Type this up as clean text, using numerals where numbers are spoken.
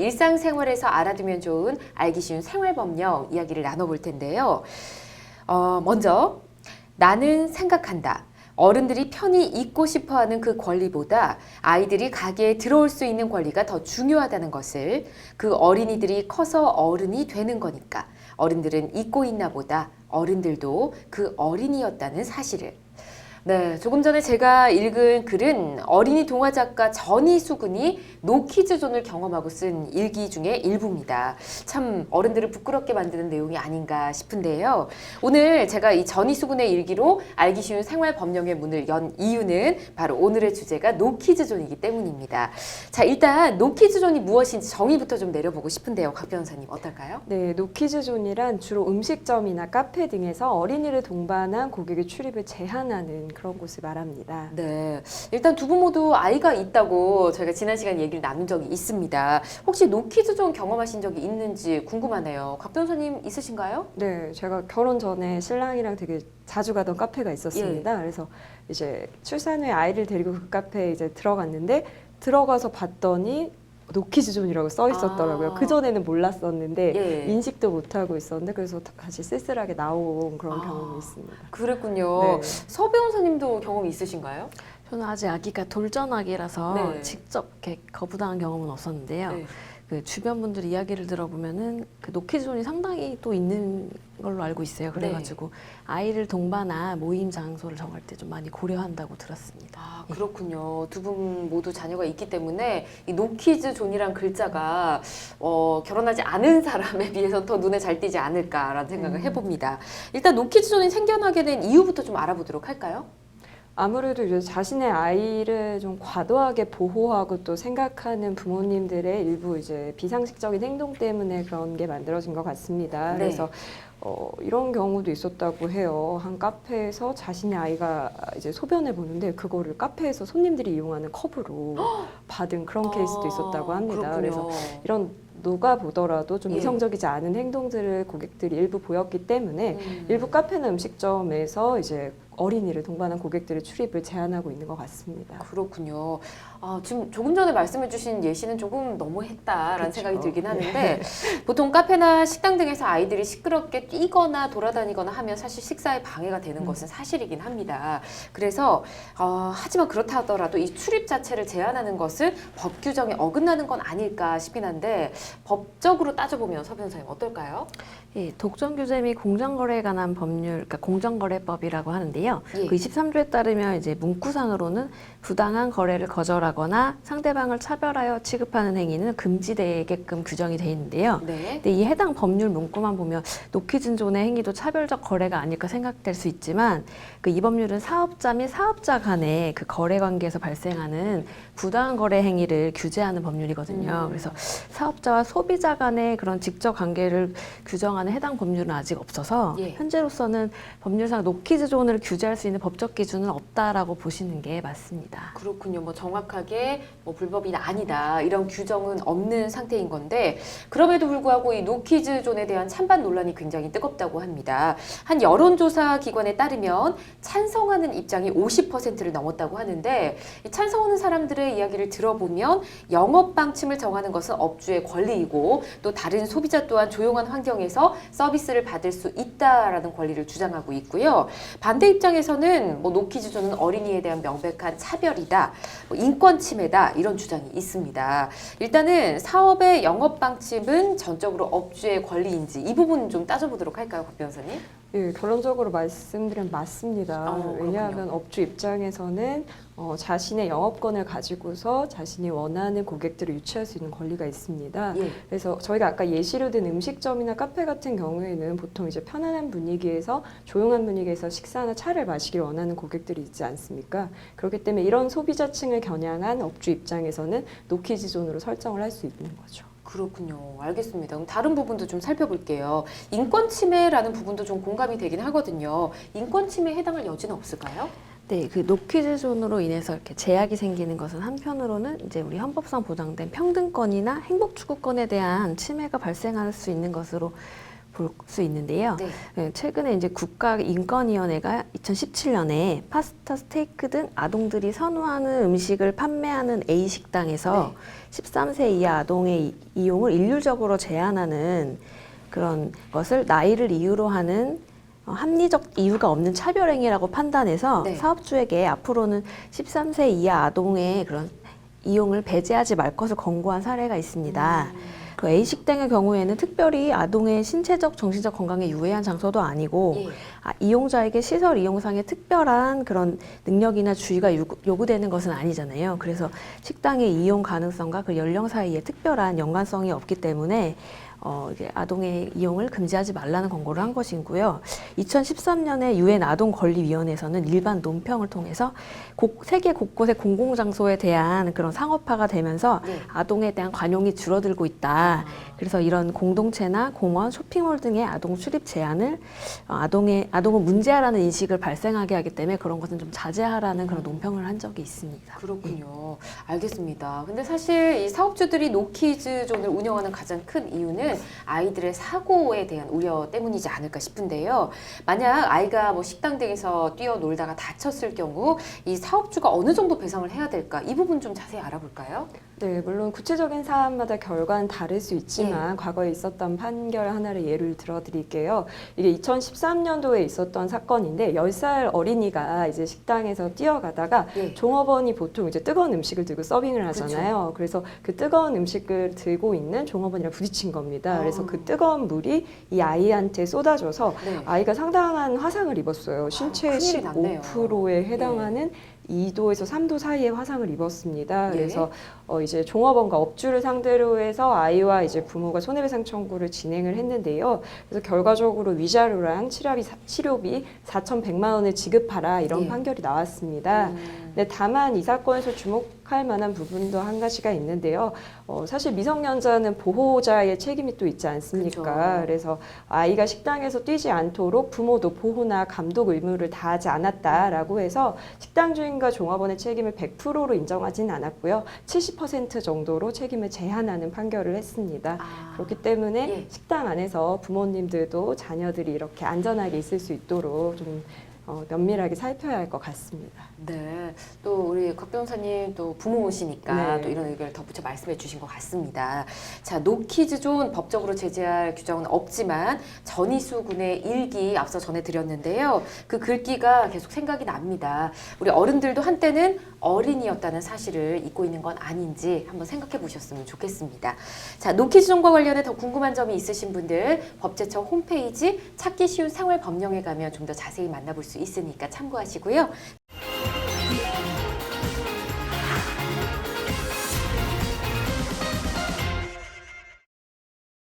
일상생활에서 알아두면 좋은 알기 쉬운 생활법령 이야기를 나눠볼 텐데요. 먼저 나는 생각한다. 어른들이 편히 있고 싶어하는 그 권리보다 아이들이 가게에 들어올 수 있는 권리가 더 중요하다는 것을, 그 어린이들이 커서 어른이 되는 거니까 어른들은 잊고 있나 보다 어른들도 그 어린이였다는 사실을. 네, 조금 전에 제가 읽은 글은 어린이 동화 작가 전희수 군이 노키즈존을 경험하고 쓴 일기 중에 일부입니다. 참 어른들을 부끄럽게 만드는 내용이 아닌가 싶은데요. 오늘 제가 이 전희수 군의 일기로 알기 쉬운 생활 법령의 문을 연 이유는 바로 오늘의 주제가 노키즈존이기 때문입니다. 자, 일단 노키즈존이 무엇인지 정의부터 좀 내려보고 싶은데요. 곽 변호사님 어떨까요? 네, 노키즈존이란 주로 음식점이나 카페 등에서 어린이를 동반한 고객의 출입을 제한하는 그런 곳을 말합니다. 네, 일단 두 분 모두 아이가 있다고 저희가 지난 시간 얘기를 나눈 적이 있습니다. 혹시 노키즈존 경험하신 적이 있는지 궁금하네요. 곽 변호사님 있으신가요? 네, 제가 결혼 전에 신랑이랑 되게 자주 가던 카페가 있었습니다. 그래서 이제 출산 후에 아이를 데리고 그 카페에 이제 들어갔는데 들어가서 봤더니 노키즈존이라고 써 있었더라고요. 그전에는 몰랐었는데 인식도 못하고 있었는데 그래서 다시 쓸쓸하게 나온 그런 경험이 있습니다. 그랬군요. 네. 서 변호사님도 경험이 있으신가요? 저는 아직 아기가 돌전아기라서 네. 직접 이렇게 거부당한 경험은 없었는데요. 네. 그 주변 분들 이야기를 들어보면은 그 노키즈존이 상당히 또 있는 걸로 알고 있어요. 그래가지고 아이를 동반한 모임 장소를 정할 때 좀 많이 고려한다고 들었습니다. 아, 그렇군요. 두 분 모두 자녀가 있기 때문에 이 노키즈존이란 글자가 결혼하지 않은 사람에 비해서 더 눈에 잘 띄지 않을까라는 생각을 해봅니다. 일단 노키즈존이 생겨나게 된 이유부터 좀 알아보도록 할까요? 아무래도 이제 자신의 아이를 좀 과도하게 보호하고 또 생각하는 부모님들의 일부 이제 비상식적인 행동 때문에 그런 게 만들어진 것 같습니다. 네. 그래서 이런 경우도 있었다고 해요. 한 카페에서 자신의 아이가 이제 소변을 보는데 그거를 카페에서 손님들이 이용하는 컵으로 받은 그런 케이스도 있었다고 합니다. 그렇군요. 그래서 이런 누가 보더라도 좀 예. 이성적이지 않은 행동들을 고객들이 일부 보였기 때문에 일부 카페나 음식점에서 이제 어린이를 동반한 고객들의 출입을 제한하고 있는 것 같습니다. 그렇군요. 지금 조금 전에 말씀해주신 예시는 조금 너무했다라는 그렇죠. 생각이 들긴 하는데 보통 카페나 식당 등에서 아이들이 시끄럽게 뛰거나 돌아다니거나 하면 사실 식사에 방해가 되는 것은 사실이긴 합니다. 그래서 하지만 그렇다 하더라도 이 출입 자체를 제한하는 것은 법 규정에 어긋나는 건 아닐까 싶긴 한데 법적으로 따져보면 서 변호사님 어떨까요? 예, 독점 규제 및 공정거래에 관한 법률, 그러니까 공정거래법이라고 하는데요. 예. 그 23조에 따르면 이제 문구상으로는 부당한 거래를 거절하거나 상대방을 차별하여 취급하는 행위는 금지되게끔 규정이 돼 있는데요. 네. 근데 이 해당 법률 문구만 보면 노키즈존의 행위도 차별적 거래가 아닐까 생각될 수 있지만 그 이 법률은 사업자 및 사업자 간의 그 거래 관계에서 발생하는 부당한 거래 행위를 규제하는 법률이거든요. 그래서 사업자와 소비자 간의 그런 직접 관계를 규정하는 해당 법률은 아직 없어서 예. 현재로서는 법률상 노키즈존을 규제할 수 있는 법적 기준은 없다라고 보시는 게 맞습니다. 그렇군요. 뭐 정확하게 뭐 불법이 아니다 이런 규정은 없는 상태인 건데 그럼에도 불구하고 이 노키즈존에 대한 찬반 논란이 굉장히 뜨겁다고 합니다. 한 여론조사 기관에 따르면 찬성하는 입장이 50%를 넘었다고 하는데 이 찬성하는 사람들의 이야기를 들어보면 영업 방침을 정하는 것은 업주의 권리이고 또 다른 소비자 또한 조용한 환경에서 서비스를 받을 수 있다라는 권리를 주장하고 있고요. 반대 입장에서는 뭐 노키즈존은 어린이에 대한 명백한 차별이다, 뭐 인권 침해다 이런 주장이 있습니다. 일단은 사업의 영업 방침은 전적으로 업주의 권리인지 이 부분 좀 따져보도록 할까요, 곽 변호사님? 예, 결론적으로 말씀드리면 맞습니다. 왜냐하면 그렇군요. 업주 입장에서는 자신의 영업권을 가지고서 자신이 원하는 고객들을 유치할 수 있는 권리가 있습니다. 예. 그래서 저희가 아까 예시로 든 음식점이나 카페 같은 경우에는 보통 이제 편안한 분위기에서 조용한 분위기에서 식사나 차를 마시길 원하는 고객들이 있지 않습니까? 그렇기 때문에 이런 소비자층을 겨냥한 업주 입장에서는 노키즈존으로 설정을 할 수 있는 거죠. 그렇군요. 알겠습니다. 그럼 다른 부분도 좀 살펴볼게요. 인권 침해라는 부분도 좀 공감이 되긴 하거든요. 인권 침해에 해당할 여지는 없을까요? 네, 그 노키즈존으로 인해서 이렇게 제약이 생기는 것은 한편으로는 이제 우리 헌법상 보장된 평등권이나 행복 추구권에 대한 침해가 발생할 수 있는 것으로 볼 수 있는데요. 네. 네, 최근에 이제 국가인권위원회가 2017년에 파스타, 스테이크 등 아동들이 선호하는 음식을 판매하는 A 식당에서 13세 이하 아동의 이용을 일률적으로 제한하는 그런 것을 나이를 이유로 하는 합리적 이유가 없는 차별행위라고 판단해서 네. 사업주에게 앞으로는 13세 이하 아동의 그런 이용을 배제하지 말 것을 권고한 사례가 있습니다. 그 A 식당의 경우에는 특별히 아동의 신체적, 정신적 건강에 유해한 장소도 아니고 예. 이용자에게 시설 이용상의 특별한 그런 능력이나 주의가 요구되는 것은 아니잖아요. 그래서 식당의 이용 가능성과 그 연령 사이에 특별한 연관성이 없기 때문에 이제 아동의 이용을 금지하지 말라는 권고를 한 것이고요. 2013년에 유엔 아동권리위원회에서는 일반 논평을 통해서 세계 곳곳의 공공장소에 대한 그런 상업화가 되면서 네. 아동에 대한 관용이 줄어들고 있다. 그래서 이런 공동체나 공원, 쇼핑몰 등의 아동 출입 제한을 아동은 문제아라는 인식을 발생하게 하기 때문에 그런 것은 좀 자제하라는 그런 논평을 한 적이 있습니다. 그렇군요. 알겠습니다. 근데 사실 이 사업주들이 노키즈존을 운영하는 가장 큰 이유는 아이들의 사고에 대한 우려 때문이지 않을까 싶은데요. 만약 아이가 뭐 식당 등에서 뛰어놀다가 다쳤을 경우 이 사업주가 어느 정도 배상을 해야 될까? 이 부분 좀 자세히 알아볼까요? 네, 물론 구체적인 사안마다 결과는 다를 수 있지만 과거에 있었던 판결 하나를 예를 들어드릴게요. 이게 2013년도에 있었던 사건인데 10살 어린이가 이제 식당에서 뛰어가다가 예. 종업원이 보통 이제 뜨거운 음식을 들고 서빙을 하잖아요. 그래서 그 뜨거운 음식을 들고 있는 종업원이랑 부딪힌 겁니다. 그래서 그 뜨거운 물이 이 아이한테 쏟아져서 네. 아이가 상당한 화상을 입었어요. 신체의 큰일이 났네요. 15%에 해당하는 2도에서 3도 사이의 화상을 입었습니다. 예. 그래서 이제 종업원과 업주를 상대로 해서 아이와 이제 부모가 손해배상 청구를 진행을 했는데요. 그래서 결과적으로 위자료랑 치료비 4,100만 원을 지급하라 이런 예. 판결이 나왔습니다. 근데 다만 이 사건에서 주목할 만한 부분도 한 가지가 있는데요. 사실 미성년자는 보호자의 책임이 또 있지 않습니까? 그렇죠. 그래서 아이가 식당에서 뛰지 않도록 부모도 보호나 감독 의무를 다하지 않았다라고 해서 식당 주인과 종업원의 책임을 100%로 인정하지는 않았고요. 70% 정도로 책임을 제한하는 판결을 했습니다. 그렇기 때문에 예. 식당 안에서 부모님들도 자녀들이 이렇게 안전하게 있을 수 있도록 좀 면밀하게 살펴야 할 것 같습니다. 네, 또 우리 곽 변호사님 또 부모시니까 네. 또 이런 의견을 덧붙여 말씀해 주신 것 같습니다. 자, 노키즈존 법적으로 제재할 규정은 없지만 전희수 군의 일기 앞서 전해드렸는데요. 그 글귀가 계속 생각이 납니다. 우리 어른들도 한때는 어린이였다는 사실을 잊고 있는 건 아닌지 한번 생각해 보셨으면 좋겠습니다. 자, 노키즈존과 관련해 더 궁금한 점이 있으신 분들 법제처 홈페이지 찾기 쉬운 생활법령에 가면 좀 더 자세히 만나볼 수 있으니까 참고하시고요.